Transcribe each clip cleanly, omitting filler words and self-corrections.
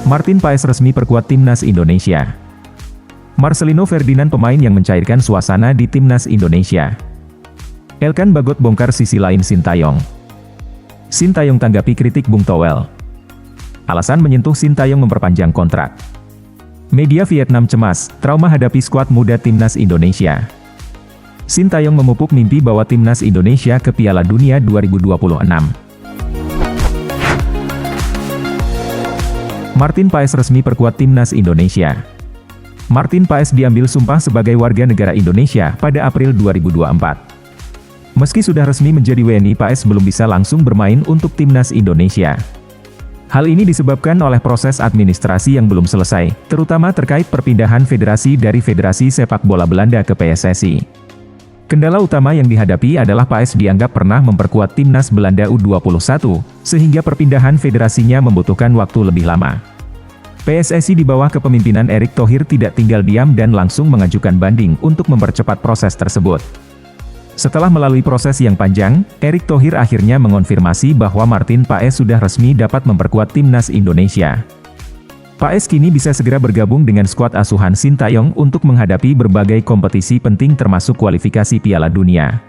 Martin Paes resmi perkuat Timnas Indonesia. Marcelino Ferdinand pemain yang mencairkan suasana di Timnas Indonesia. Elkan Bagot bongkar sisi lain Sintayong. Sintayong tanggapi kritik Bung Toel. Alasan menyentuh Sintayong memperpanjang kontrak. Media Vietnam cemas, trauma hadapi skuad muda Timnas Indonesia. Sintayong memupuk mimpi bawa Timnas Indonesia ke Piala Dunia 2026. Martin Paes resmi perkuat Timnas Indonesia. Martin Paes diambil sumpah sebagai warga negara Indonesia pada April 2024. Meski sudah resmi menjadi WNI, Paes belum bisa langsung bermain untuk Timnas Indonesia. Hal ini disebabkan oleh proses administrasi yang belum selesai, terutama terkait perpindahan federasi dari Federasi Sepak Bola Belanda ke PSSI. Kendala utama yang dihadapi adalah Paes dianggap pernah memperkuat Timnas Belanda U21, sehingga perpindahan federasinya membutuhkan waktu lebih lama. PSSI di bawah kepemimpinan Erick Thohir tidak tinggal diam dan langsung mengajukan banding untuk mempercepat proses tersebut. Setelah melalui proses yang panjang, Erick Thohir akhirnya mengonfirmasi bahwa Martin Paes sudah resmi dapat memperkuat Timnas Indonesia. Paes kini bisa segera bergabung dengan skuad asuhan Sintayong untuk menghadapi berbagai kompetisi penting termasuk kualifikasi Piala Dunia.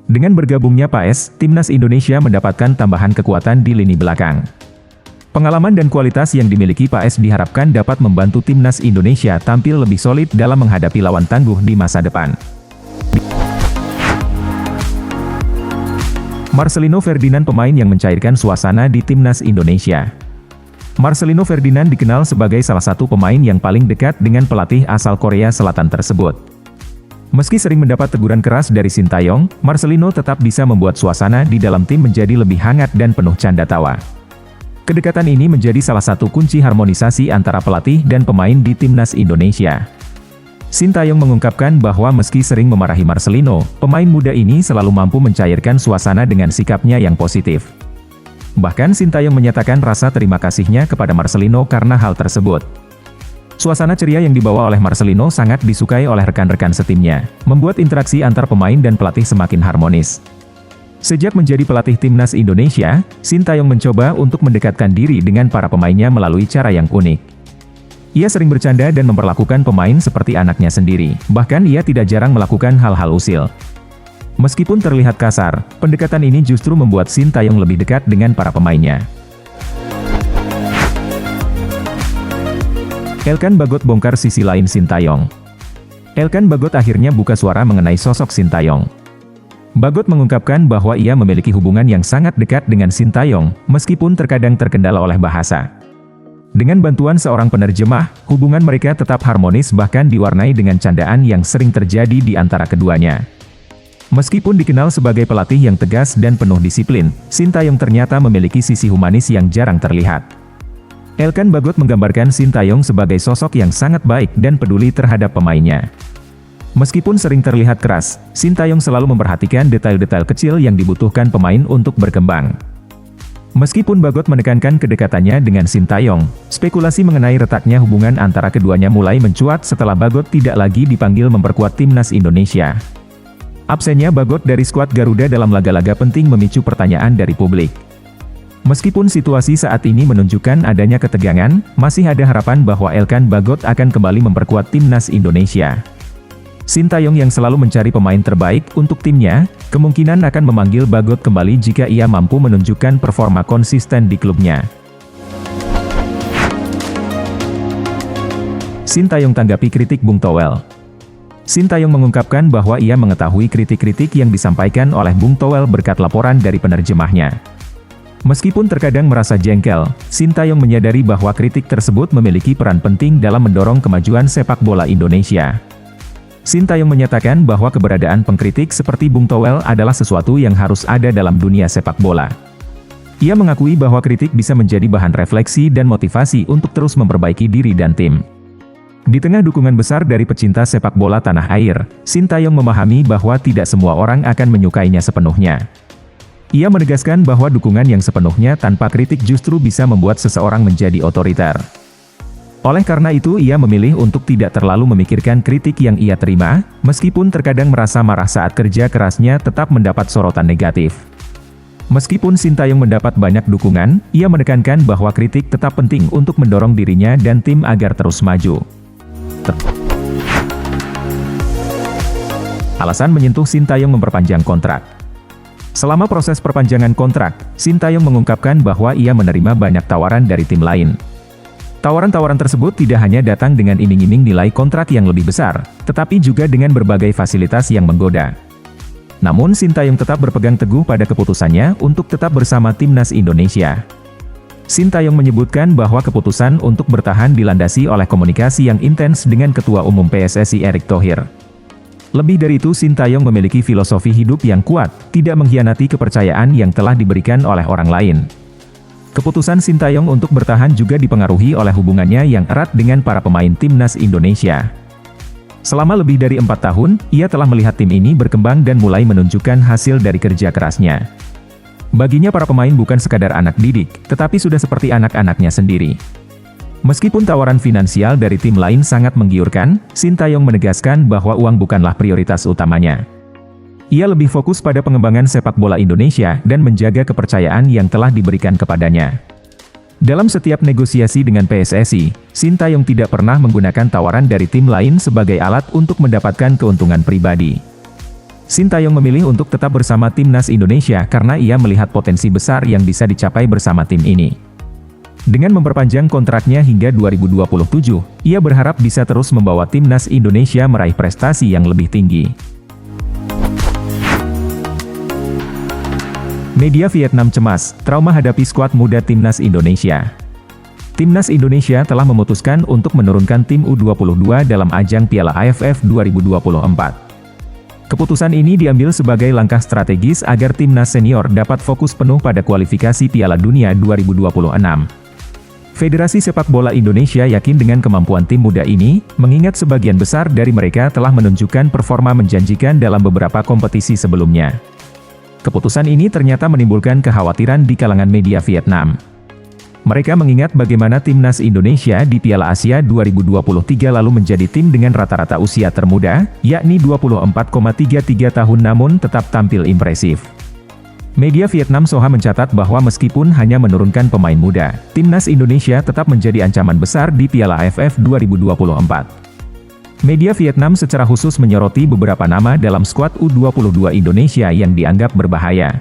Dengan bergabungnya Paes, Timnas Indonesia mendapatkan tambahan kekuatan di lini belakang. Pengalaman dan kualitas yang dimiliki Paes diharapkan dapat membantu Timnas Indonesia tampil lebih solid dalam menghadapi lawan tangguh di masa depan. Marcelino Ferdinand pemain yang mencairkan suasana di Timnas Indonesia. Marcelino Ferdinand dikenal sebagai salah satu pemain yang paling dekat dengan pelatih asal Korea Selatan tersebut. Meski sering mendapat teguran keras dari Sintayong, Marcelino tetap bisa membuat suasana di dalam tim menjadi lebih hangat dan penuh canda tawa. Kedekatan ini menjadi salah satu kunci harmonisasi antara pelatih dan pemain di Timnas Indonesia. Sintayong mengungkapkan bahwa meski sering memarahi Marcelino, pemain muda ini selalu mampu mencairkan suasana dengan sikapnya yang positif. Bahkan Sintayong menyatakan rasa terima kasihnya kepada Marcelino karena hal tersebut. Suasana ceria yang dibawa oleh Marcelino sangat disukai oleh rekan-rekan setimnya, membuat interaksi antar pemain dan pelatih semakin harmonis. Sejak menjadi pelatih Timnas Indonesia, Sintayong mencoba untuk mendekatkan diri dengan para pemainnya melalui cara yang unik. Ia sering bercanda dan memperlakukan pemain seperti anaknya sendiri, bahkan ia tidak jarang melakukan hal-hal usil. Meskipun terlihat kasar, pendekatan ini justru membuat Sintayong lebih dekat dengan para pemainnya. Elkan Bagot bongkar sisi lain Sintayong. Elkan Bagot akhirnya buka suara mengenai sosok Sintayong. Bagot mengungkapkan bahwa ia memiliki hubungan yang sangat dekat dengan Sintayong, meskipun terkadang terkendala oleh bahasa. Dengan bantuan seorang penerjemah, hubungan mereka tetap harmonis bahkan diwarnai dengan candaan yang sering terjadi di antara keduanya. Meskipun dikenal sebagai pelatih yang tegas dan penuh disiplin, Sintayong ternyata memiliki sisi humanis yang jarang terlihat. Elkan Bagot menggambarkan Sintayong sebagai sosok yang sangat baik dan peduli terhadap pemainnya. Meskipun sering terlihat keras, Sintayong selalu memperhatikan detail-detail kecil yang dibutuhkan pemain untuk berkembang. Meskipun Bagot menekankan kedekatannya dengan Sintayong, spekulasi mengenai retaknya hubungan antara keduanya mulai mencuat setelah Bagot tidak lagi dipanggil memperkuat Timnas Indonesia. Absennya Bagot dari skuad Garuda dalam laga-laga penting memicu pertanyaan dari publik. Meskipun situasi saat ini menunjukkan adanya ketegangan, masih ada harapan bahwa Elkan Bagot akan kembali memperkuat Timnas Indonesia. Sintayong yang selalu mencari pemain terbaik untuk timnya, kemungkinan akan memanggil Bagot kembali jika ia mampu menunjukkan performa konsisten di klubnya. Sintayong tanggapi kritik Bung Toel. Sintayong mengungkapkan bahwa ia mengetahui kritik-kritik yang disampaikan oleh Bung Toel berkat laporan dari penerjemahnya. Meskipun terkadang merasa jengkel, Sintayong menyadari bahwa kritik tersebut memiliki peran penting dalam mendorong kemajuan sepak bola Indonesia. Sintayong menyatakan bahwa keberadaan pengkritik seperti Bung Toel adalah sesuatu yang harus ada dalam dunia sepak bola. Ia mengakui bahwa kritik bisa menjadi bahan refleksi dan motivasi untuk terus memperbaiki diri dan tim. Di tengah dukungan besar dari pecinta sepak bola tanah air, Sintayong memahami bahwa tidak semua orang akan menyukainya sepenuhnya. Ia menegaskan bahwa dukungan yang sepenuhnya tanpa kritik justru bisa membuat seseorang menjadi otoriter. Oleh karena itu ia memilih untuk tidak terlalu memikirkan kritik yang ia terima, meskipun terkadang merasa marah saat kerja kerasnya tetap mendapat sorotan negatif. Meskipun Sintayong mendapat banyak dukungan, ia menekankan bahwa kritik tetap penting untuk mendorong dirinya dan tim agar terus maju. Alasan menyentuh Sintayong memperpanjang kontrak. Selama proses perpanjangan kontrak, Sintayong mengungkapkan bahwa ia menerima banyak tawaran dari tim lain. Tawaran-tawaran tersebut tidak hanya datang dengan iming-iming nilai kontrak yang lebih besar, tetapi juga dengan berbagai fasilitas yang menggoda. Namun Sintayong tetap berpegang teguh pada keputusannya untuk tetap bersama timnas Indonesia. Sintayong menyebutkan bahwa keputusan untuk bertahan dilandasi oleh komunikasi yang intens dengan Ketua Umum PSSI Erick Thohir. Lebih dari itu, Sintayong memiliki filosofi hidup yang kuat, tidak mengkhianati kepercayaan yang telah diberikan oleh orang lain. Keputusan Sintayong untuk bertahan juga dipengaruhi oleh hubungannya yang erat dengan para pemain timnas Indonesia. Selama lebih dari 4 tahun, ia telah melihat tim ini berkembang dan mulai menunjukkan hasil dari kerja kerasnya. Baginya para pemain bukan sekadar anak didik, tetapi sudah seperti anak-anaknya sendiri. Meskipun tawaran finansial dari tim lain sangat menggiurkan, Sintayong menegaskan bahwa uang bukanlah prioritas utamanya. Ia lebih fokus pada pengembangan sepak bola Indonesia dan menjaga kepercayaan yang telah diberikan kepadanya. Dalam setiap negosiasi dengan PSSI, Sintayong tidak pernah menggunakan tawaran dari tim lain sebagai alat untuk mendapatkan keuntungan pribadi. Sintayong memilih untuk tetap bersama timnas Indonesia karena ia melihat potensi besar yang bisa dicapai bersama tim ini. Dengan memperpanjang kontraknya hingga 2027, ia berharap bisa terus membawa timnas Indonesia meraih prestasi yang lebih tinggi. Media Vietnam cemas, trauma hadapi skuad muda timnas Indonesia. Timnas Indonesia telah memutuskan untuk menurunkan tim U22 dalam ajang Piala AFF 2024. Keputusan ini diambil sebagai langkah strategis agar timnas senior dapat fokus penuh pada kualifikasi Piala Dunia 2026. Federasi Sepak Bola Indonesia yakin dengan kemampuan tim muda ini, mengingat sebagian besar dari mereka telah menunjukkan performa menjanjikan dalam beberapa kompetisi sebelumnya. Keputusan ini ternyata menimbulkan kekhawatiran di kalangan media Vietnam. Mereka mengingat bagaimana timnas Indonesia di Piala Asia 2023 lalu menjadi tim dengan rata-rata usia termuda, yakni 24,33 tahun namun tetap tampil impresif. Media Vietnam Soha mencatat bahwa meskipun hanya menurunkan pemain muda, timnas Indonesia tetap menjadi ancaman besar di Piala AFF 2024. Media Vietnam secara khusus menyoroti beberapa nama dalam skuad U22 Indonesia yang dianggap berbahaya.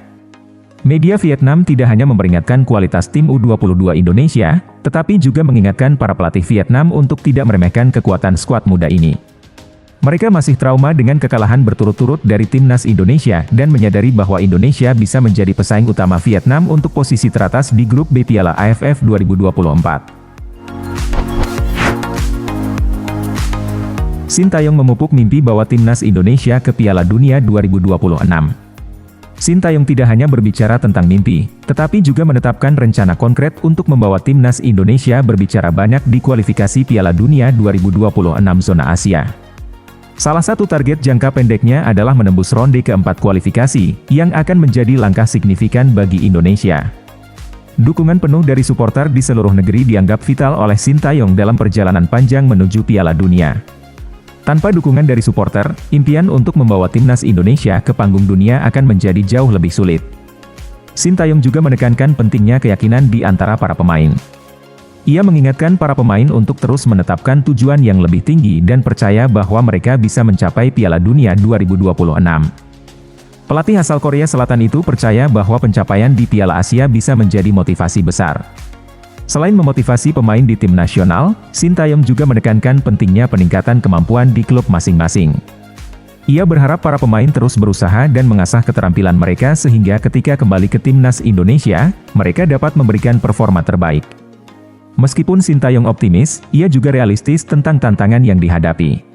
Media Vietnam tidak hanya memperingatkan kualitas tim U22 Indonesia, tetapi juga mengingatkan para pelatih Vietnam untuk tidak meremehkan kekuatan skuad muda ini. Mereka masih trauma dengan kekalahan berturut-turut dari timnas Indonesia dan menyadari bahwa Indonesia bisa menjadi pesaing utama Vietnam untuk posisi teratas di grup B Piala AFF 2024. Sintayong memupuk mimpi bawa timnas Indonesia ke Piala Dunia 2026. Sintayong tidak hanya berbicara tentang mimpi, tetapi juga menetapkan rencana konkret untuk membawa timnas Indonesia berbicara banyak di kualifikasi Piala Dunia 2026 zona Asia. Salah satu target jangka pendeknya adalah menembus ronde keempat kualifikasi, yang akan menjadi langkah signifikan bagi Indonesia. Dukungan penuh dari supporter di seluruh negeri dianggap vital oleh Sintayong dalam perjalanan panjang menuju Piala Dunia. Tanpa dukungan dari supporter, impian untuk membawa timnas Indonesia ke panggung dunia akan menjadi jauh lebih sulit. Sintayong juga menekankan pentingnya keyakinan di antara para pemain. Ia mengingatkan para pemain untuk terus menetapkan tujuan yang lebih tinggi dan percaya bahwa mereka bisa mencapai Piala Dunia 2026. Pelatih asal Korea Selatan itu percaya bahwa pencapaian di Piala Asia bisa menjadi motivasi besar. Selain memotivasi pemain di tim nasional, Sintayong juga menekankan pentingnya peningkatan kemampuan di klub masing-masing. Ia berharap para pemain terus berusaha dan mengasah keterampilan mereka sehingga ketika kembali ke timnas Indonesia, mereka dapat memberikan performa terbaik. Meskipun Sintayong optimis, ia juga realistis tentang tantangan yang dihadapi.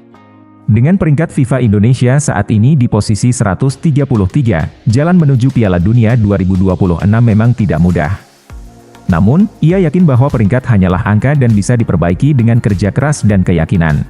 Dengan peringkat FIFA Indonesia saat ini di posisi 133, jalan menuju Piala Dunia 2026 memang tidak mudah. Namun, ia yakin bahwa peringkat hanyalah angka dan bisa diperbaiki dengan kerja keras dan keyakinan.